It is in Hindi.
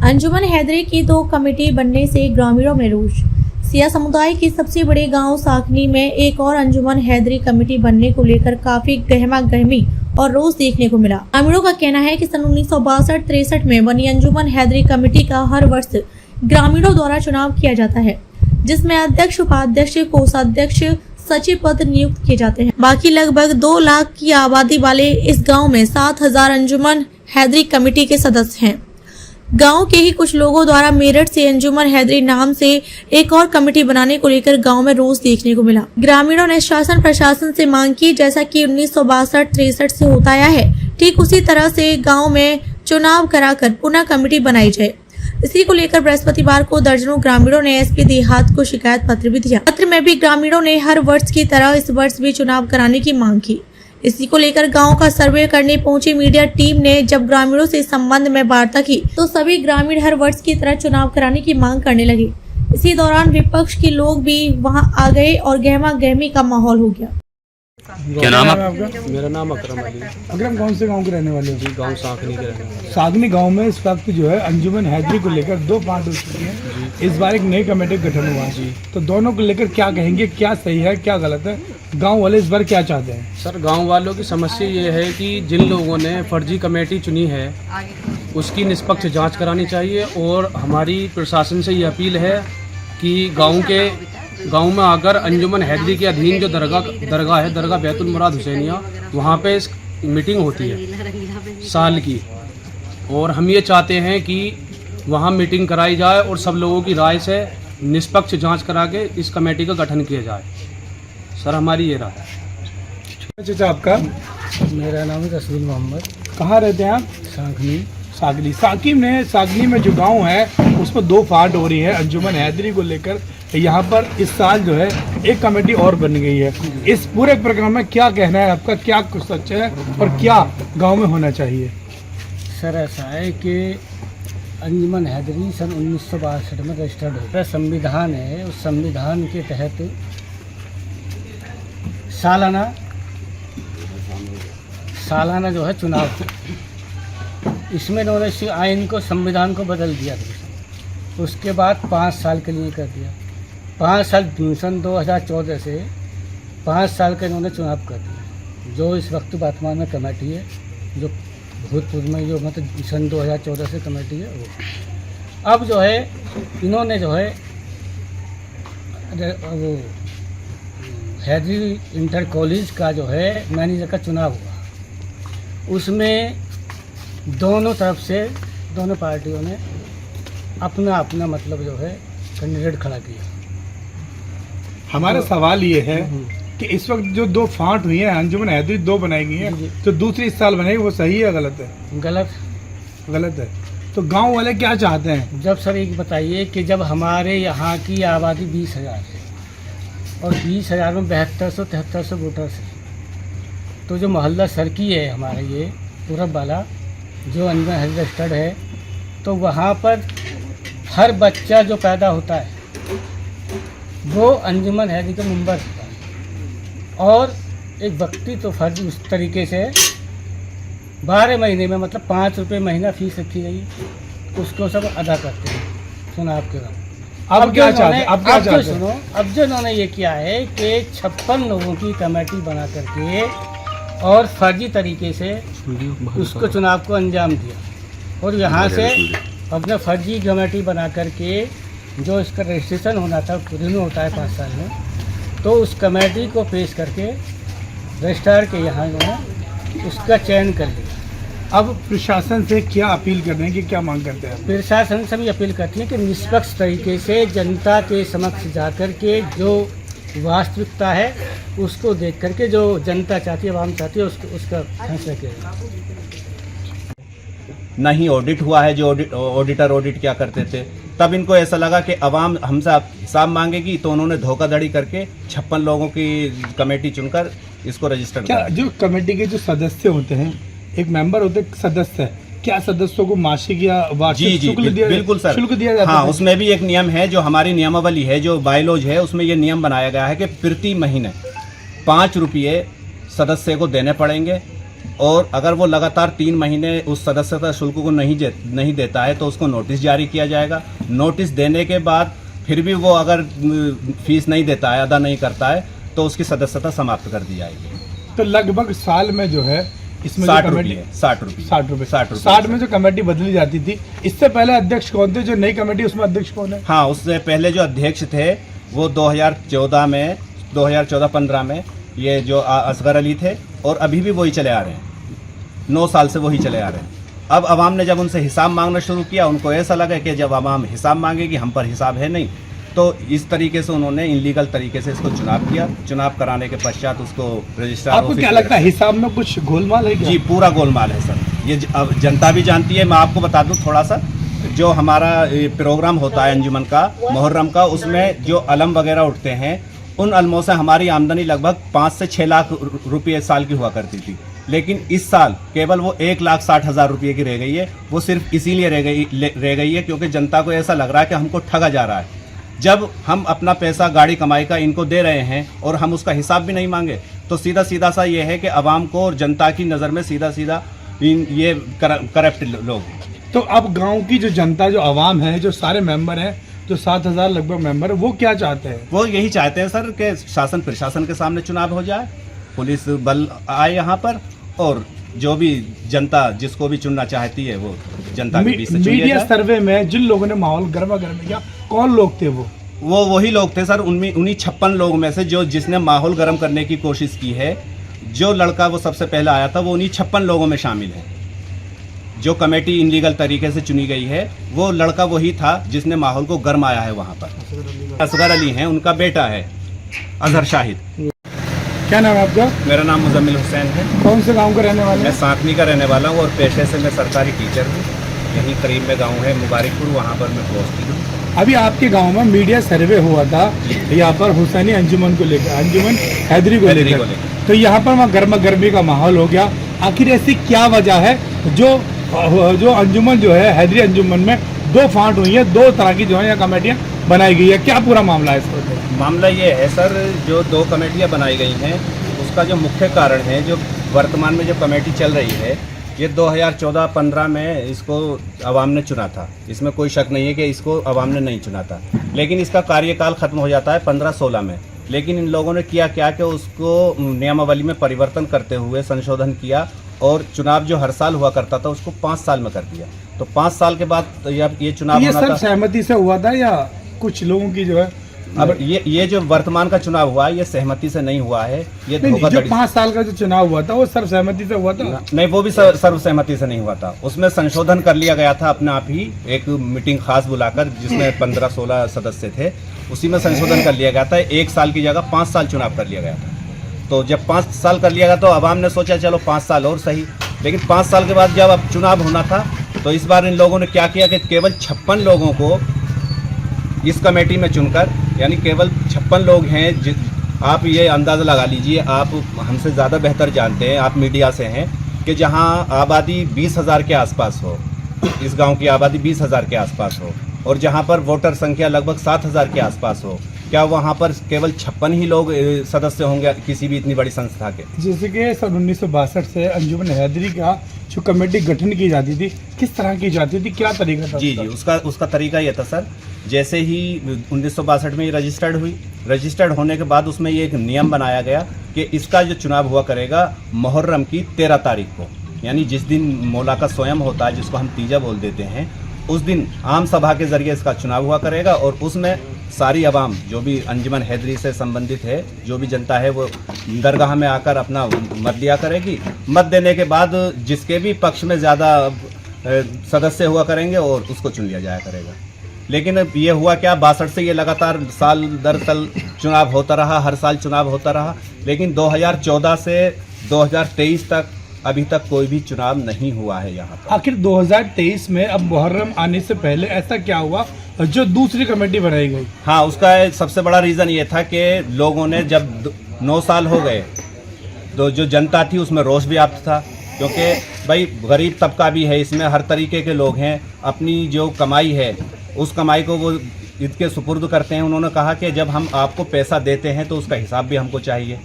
अंजुमन हैदरी की 2 कमेटी बनने से ग्रामीणों में रोष। सिया समुदाय के सबसे बड़े गांव साकनी में एक और अंजुमन हैदरी कमेटी बनने को लेकर काफी गहमा गहमी और रोष देखने को मिला। ग्रामीणों का कहना है कि सन 1962-63 में बनी अंजुमन हैदरी कमेटी का हर वर्ष ग्रामीणों द्वारा चुनाव किया जाता है, जिसमें अध्यक्ष, उपाध्यक्ष, कोषाध्यक्ष, सचिव पद नियुक्त किए जाते हैं। बाकी लगभग 2 लाख की आबादी वाले इस गांव में 7000 अंजुमन हैदरी कमेटी के सदस्य हैं। गांव के ही कुछ लोगों द्वारा मेरठ से अंजुमन हैदरी नाम से एक और कमेटी बनाने को लेकर गांव में रोष देखने को मिला। ग्रामीणों ने शासन प्रशासन से मांग की, जैसा कि 1962-63 से होता आया है, ठीक उसी तरह से गांव में चुनाव कराकर पुनः कमेटी बनाई जाए। इसी को लेकर बृहस्पतिवार को दर्जनों ग्रामीणों ने एसपी देहात को शिकायत पत्र भी दिया। पत्र में भी ग्रामीणों ने हर वर्ष की तरह इस वर्ष भी चुनाव कराने की मांग की। इसी को लेकर गांव का सर्वे करने पहुंची मीडिया टीम ने जब ग्रामीणों से इस संबंध में वार्ता की तो सभी ग्रामीण हर वर्ष की तरह चुनाव कराने की मांग करने लगे। इसी दौरान विपक्ष के लोग भी वहां आ गए और गहमा गहमी का माहौल हो गया। क्या नाम है आपका? मेरा नाम अकरम अली। अकरम, कौन से गांव के रहने वाले हो? गांव साकनी के रहने वाले। सागनी गांव में इस वक्त जो है अंजुमन हैदरी को लेकर 2 पार्ट हो चुकी हैं। इस बार एक नई कमेटी का गठन हुआ है, तो दोनों को लेकर क्या कहेंगे, क्या सही है क्या गलत है, गांव वाले इस बार क्या चाहते हैं? सर, गांव वालों की समस्या ये है कि जिन लोगों ने फर्जी कमेटी चुनी है उसकी निष्पक्ष जांच करानी चाहिए और हमारी प्रशासन से ये अपील है कि गांव में आकर अंजुमन हैदरी के अधीन जो दरगाह है, दरगाह बैतुल मुराद हुसैनिया, वहाँ पे मीटिंग होती है साल की, और हम ये चाहते हैं कि वहाँ मीटिंग कराई जाए और सब लोगों की राय से निष्पक्ष जांच करा के इस कमेटी का गठन किया जाए। सर, हमारी ये राय है। चाचा, आपका? मेरा नाम है रसूल मोहम्मद। कहाँ रहते हैं आप? साकनी। सागनी में जो गांव है उसमें 2 पार्ट हो रही है अंजुमन हैदरी को लेकर। यहाँ पर इस साल जो है एक कमेटी और बन गई है। इस पूरे प्रोग्राम में क्या कहना है आपका, क्या कुछ सच है और क्या गांव में होना चाहिए? सर, ऐसा है कि अंजुमन हैदरी सन 1962 में रजिस्टर्ड होता है। संविधान है, उस संविधान के तहत सालाना जो है चुनाव, इसमें इन्होंने आइन को, संविधान को बदल दिया था। उसके बाद 5 साल के लिए कर दिया। 5 साल सन 2014 से 5 साल के इन्होंने चुनाव कर दिया। जो इस वक्त वर्तमान में कमेटी है, जो भूतपूर्व में जो मतलब सन 2014 से कमेटी है, वो अब जो है इन्होंने जो है वो हैदरी इंटर कॉलेज का जो है मैनेजर का चुनाव हुआ। उसमें दोनों तरफ से दोनों पार्टियों ने अपना अपना मतलब जो है कैंडिडेट खड़ा किया। हमारा सवाल ये है कि इस वक्त जो 2 फांट हुई है, अंजुमन हैदरी 2 बनाई गई है, जो दूसरी इस साल बनाई वो सही है गलत है? गलत है। तो गांव वाले क्या चाहते हैं? जब सर एक बताइए कि जब हमारे यहाँ की आबादी 20,000 है और 20,000 में 7200-7300 वोटर्स है, तो जो मोहल्ला सरकी है हमारा ये पूरब वाला जो अंजुमन हैदरी रजिस्टर्ड है, तो वहाँ पर हर बच्चा जो पैदा होता है वो अंजुमन हैदरी का मेंबर होता है। और एक व्यक्ति तो फर्ज उस तरीके से 12 महीने में मतलब 5 रुपये महीना फीस रखी गई, उसको सब अदा करते हैं चुनाव के वक्त। अब क्या चाहते हैं? अब जो इन्होंने ये किया है कि 56 लोगों की कमेटी बना करके और फर्जी तरीके से उसको चुनाव को अंजाम दिया, और यहाँ से अपना फर्जी कमेटी बना करके जो इसका रजिस्ट्रेशन होना था, रिन्यू होता है 5 साल में, तो उस कमेटी को पेश करके रजिस्ट्रार के यहाँ जो है उसका चयन कर लिया। अब प्रशासन से क्या अपील कर रहे हैं कि क्या मांग करते हैं? प्रशासन से भी अपील करती है कि निष्पक्ष तरीके से जनता के समक्ष जाकर के जो वास्तविकता है उसको देख करके जो जनता चाहती है, आवाम चाहती है, उसका फैसला किया जाए। ना ही ऑडिट हुआ है, जो ऑडिट क्या करते थे, तब इनको ऐसा लगा कि अवाम हमसे साफ मांगेगी, तो उन्होंने धोखाधड़ी करके 56 लोगों की कमेटी चुनकर इसको रजिस्टर किया। जो कमेटी के जो सदस्य होते हैं, एक मेंबर होते हैं, सदस्य है, क्या सदस्यों को मासिक या वार्षिक शुल्क दिया? बिल्कुल सर, शुल्क दिया जाता है। हाँ, उसमें भी एक नियम है, जो हमारी नियमावली है, जो बायलॉज है, उसमें ये नियम बनाया गया है कि प्रति महीने 5 रुपये सदस्य को देने पड़ेंगे और अगर वो लगातार 3 महीने उस सदस्यता शुल्क को नहीं देता है तो उसको नोटिस जारी किया जाएगा। नोटिस देने के बाद फिर भी वो अगर फीस नहीं देता है, अदा नहीं करता है, तो उसकी सदस्यता समाप्त कर दी जाएगी। तो लगभग साल में जो है इसमें 60 जो रुपये, 60 रुपये, 60 रुपये, 60 रुपये। 60 में जो कमेटी बदली जाती थी, इससे पहले अध्यक्ष कौन थे? जो नई कमेटी उसमें अध्यक्ष कौन है? हाँ, उससे पहले जो अध्यक्ष थे वो 2014-15 में ये जो असगर अली थे, और अभी भी वही चले आ रहे हैं, 9 साल से वही चले आ रहे हैं। अब आवाम ने जब उनसे हिसाब मांगना शुरू किया, उनको ऐसा लगा कि जब आवाम हिसाब मांगेगी, हम पर हिसाब है नहीं, तो इस तरीके से उन्होंने इनलीगल तरीके से इसको चुनाव किया। चुनाव कराने के पश्चात उसको रजिस्ट्रार आपको क्या लगता है हिसाब में कुछ गोलमाल है क्या? जी, पूरा गोलमाल है सर। ये अब जनता भी जानती है। मैं आपको बता दूं थोड़ा सा, जो हमारा प्रोग्राम होता है अंजुमन का, मुहर्रम का, उसमें जो अलम वगैरह उठते हैं, उन अलमों से हमारी आमदनी लगभग 5 से 6 लाख रुपये साल की हुआ करती थी। लेकिन इस साल केवल वो 1,60,000 रुपये की रह गई है। वो सिर्फ इसीलिए रह गई है क्योंकि जनता को ऐसा लग रहा है कि हमको ठगा जा रहा है। जब हम अपना पैसा गाड़ी कमाई का इनको दे रहे हैं और हम उसका हिसाब भी नहीं मांगे, तो सीधा सा ये है कि आवाम को और जनता की नज़र में सीधा ये करप्ट लोग। तो अब गांव की जो जनता, जो आवाम है, जो सारे मेंबर हैं, जो 7,000 लगभग मेंबर, वो क्या चाहते हैं? वो यही चाहते हैं सर कि शासन प्रशासन के सामने चुनाव हो जाए, पुलिस बल आए यहाँ पर, और जो भी जनता जिसको भी चुनना चाहती है वो जनता के बीच से चुन लिया मीडिया जाए। सर्वे में जिन लोगों ने माहौल गर्मा गर्म किया, कौन लोग थे वो? वही लोग थे सर, उन्हीं 56 लोगों में से जिसने माहौल गर्म करने की कोशिश की है। जो लड़का वो सबसे पहले आया था, वो उन्हीं 56 लोगों में शामिल है। जो कमेटी इनलीगल तरीके से चुनी गई है, वो लड़का वही था जिसने माहौल को गर्म आया है वहाँ पर। असगर अली हैं, उनका बेटा है अजहर शाहिद। क्या नाम है आपका? मेरा नाम मुजम्मिल हुसैन है। कौन से गांव के रहने वाले मैं हैं? सांकनी का रहने वाला हूँ और पेशे से मैं सरकारी टीचर हूँ। यहीं करीब में गांव है मुबारकपुर, वहाँ पर मैं पोस्टेड हूँ। अभी आपके गांव में मीडिया सर्वे हुआ था यहाँ पर हुसैनी अंजुमन को लेकर, अंजुमन हैदरी को लेकर, तो यहाँ पर वहाँ गर्मा गर्मी का माहौल हो गया। आखिर ऐसी क्या वजह है जो अंजुमन जो है, हैदरी अंजुमन में 2 फांट हुई है, 2 तरह की जो है यहाँ कमेटियाँ बनाई गई है? क्या पूरा मामला है इसको? मामला ये है सर, जो 2 कमेटियाँ बनाई गई हैं, उसका जो मुख्य कारण है, जो वर्तमान में जो कमेटी चल रही है, ये 2014-15 में इसको आवाम ने चुना था। इसमें कोई शक नहीं है कि इसको आवाम ने नहीं चुना था, लेकिन इसका कार्यकाल ख़त्म हो जाता है 15-16 में। लेकिन इन लोगों ने किया क्या कि उसको नियमावली में परिवर्तन करते हुए संशोधन किया, और चुनाव जो हर साल हुआ करता था उसको 5 साल में कर दिया। तो 5 साल के बाद ये चुनाव ये होना सब था। सहमति से हुआ था या कुछ लोगों की जो है? अब ये जो वर्तमान का चुनाव हुआ है, ये सहमति से नहीं हुआ है, ये नहीं, जो धोखाधड़ी। 5 साल का जो चुनाव हुआ था वो सर्वसहमति से हुआ था? नहीं, वो भी सर्वसहमति से नहीं हुआ था। उसमें संशोधन कर लिया गया था अपने आप ही, एक मीटिंग खास बुलाकर, जिसमें 15-16 सदस्य थे, उसी में संशोधन कर लिया गया था। 1 साल की जगह 5 साल चुनाव कर लिया गया था। तो जब 5 साल कर लिया गया तो आवाम ने सोचा चलो 5 साल और सही। लेकिन 5 साल के बाद जब अब चुनाव होना था, तो इस बार इन लोगों ने क्या किया कि केवल 56 लोगों को इस कमेटी में चुनकर, यानी केवल 56 लोग हैं। आप ये अंदाज़ा लगा लीजिए, आप हमसे ज़्यादा बेहतर जानते हैं, आप मीडिया से हैं, कि जहां आबादी 20,000 के आसपास हो, इस गांव की आबादी 20,000 के आसपास हो, और जहां पर वोटर संख्या लगभग 7,000 के आसपास हो, क्या वहां पर केवल 56 ही लोग सदस्य होंगे किसी भी इतनी बड़ी संस्था के? जैसे कि सन 1962 से अंजुमन हैदरी का जो कमेटी गठन की जाती थी, किस तरह की जाती थी, क्या तरीका था? जी, उसका तरीका ये था सर, जैसे ही 1962 में ये रजिस्टर्ड होने के बाद उसमें ये एक नियम बनाया गया कि इसका जो चुनाव हुआ करेगा मुहर्रम की 13 तारीख को, यानी जिस दिन मौला का स्वयं होता है, जिसको हम तीजा बोल देते हैं, उस दिन आम सभा के जरिए इसका चुनाव हुआ करेगा। और उसमें सारी आवाम जो भी अंजुमन हैदरी से संबंधित है, जो भी जनता है, वो दरगाह में आकर अपना मत दिया करेगी। मत देने के बाद जिसके भी पक्ष में ज़्यादा सदस्य हुआ करेंगे और उसको चुन लिया जाया करेगा। लेकिन ये हुआ क्या, 62 से ये लगातार साल दर साल चुनाव होता रहा, हर साल चुनाव होता रहा। लेकिन 2014 से 2023 तक अभी तक कोई भी चुनाव नहीं हुआ है यहाँ पर। आखिर 2023 में अब मुहर्रम आने से पहले ऐसा क्या हुआ जो दूसरी कमेटी बनाई गई? हाँ, उसका सबसे बड़ा रीज़न ये था कि लोगों ने जब 9 साल हो गए, तो जो जनता थी उसमें रोष व्याप्त था, क्योंकि भाई गरीब तबका भी है, इसमें हर तरीके के लोग हैं, अपनी जो कमाई है उस कमाई को वो इसके सुपुर्द करते हैं। उन्होंने कहा कि जब हम आपको पैसा देते हैं तो उसका हिसाब भी हमको चाहिए।